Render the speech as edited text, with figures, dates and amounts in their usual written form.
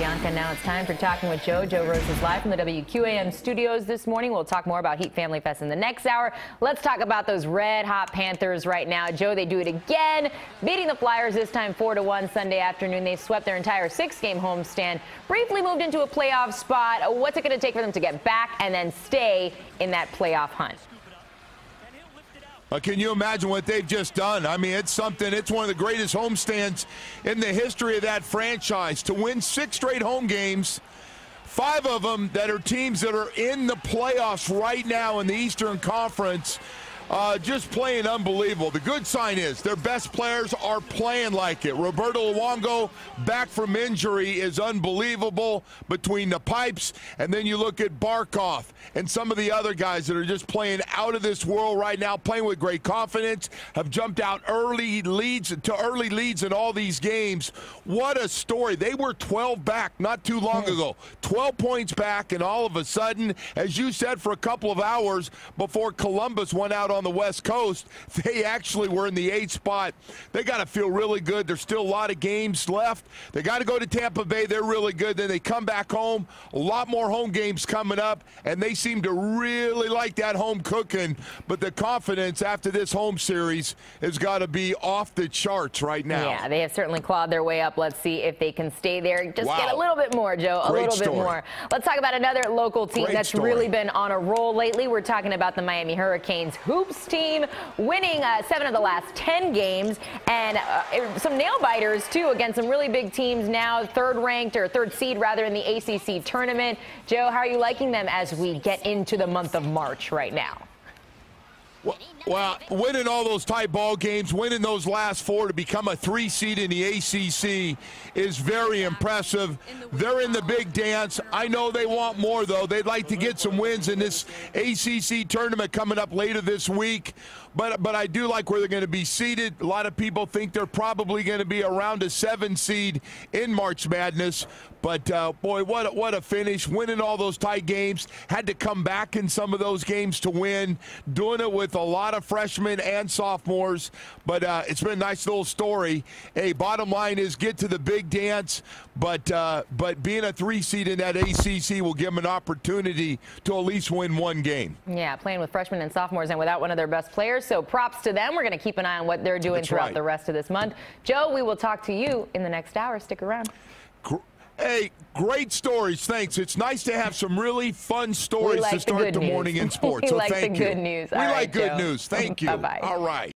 Bianca. Now it's time for Talking with Joe. Joe Rose is live from the WQAM studios this morning. We'll talk more about Heat Family Fest in the next hour. Let's talk about those red-hot Panthers right now. Joe, they do it again, beating the Flyers this time 4-1 Sunday afternoon. They swept their entire 6-game homestand, briefly moved into a playoff spot. What's it going to take for them to get back and then stay in that playoff hunt? Can you imagine what they've just done? I mean, it's something. It's one of the greatest homestands in the history of that franchise. To win 6 straight home games, 5 of them that are teams that are in the playoffs right now in the Eastern Conference, just playing unbelievable. The good sign is their best players are playing like it. Roberto Luongo, back from injury, is unbelievable between the pipes. And then you look at Barkov and some of the other guys that are just playing out of this world right now, playing with great confidence, have jumped out early leads in all these games. What a story. They were 12 back not too long ago. 12 points back, and all of a sudden, as you said, for a couple of hours before Columbus went out on the West Coast, they actually were in the 8th spot. They got to feel really good. There's still a lot of games left. They got to go to Tampa Bay. They're really good. Then they come back home. A lot more home games coming up, and they seem to really like that home cooking. But the confidence after this home series has got to be off the charts right now. Yeah, they have certainly clawed their way up. Let's see if they can stay there. Just get a little bit more, Joe. A little bit more. Let's talk about another local team that's really been on a roll lately. We're talking about the Miami Hurricanes hoops team, winning 7 of the last 10 games, and some nail biters too against some really big teams now, third seed rather in the ACC tournament. Joe, how are you liking them as we get into the month of March right now? Well, winning all those tight ball games, winning those last 4 to become a 3 seed in the ACC is very impressive. They're in the big dance. I know they want more, though. They'd like to get some wins in this ACC tournament coming up later this week. But I do like where they're going to be seated. A lot of people think they're probably going to be around a 7 seed in March Madness. But, boy, what a finish. Winning all those tight games. Had to come back in some of those games to win. Doing it with a lot of freshmen and sophomores. But it's been a nice little story. Hey, bottom line is get to the big dance. But being a 3 seed in that ACC will give them an opportunity to at least win 1 game. Yeah, playing with freshmen and sophomores and without one of their best players. So props to them. We're going to keep an eye on what they're doing throughout the rest of this month. Joe, we will talk to you in the next hour. Stick around. Hey, great stories. Thanks. It's nice to have some really fun stories to start the morning in sports. We like the good news. We like good news. Thank you. Bye-bye. All right.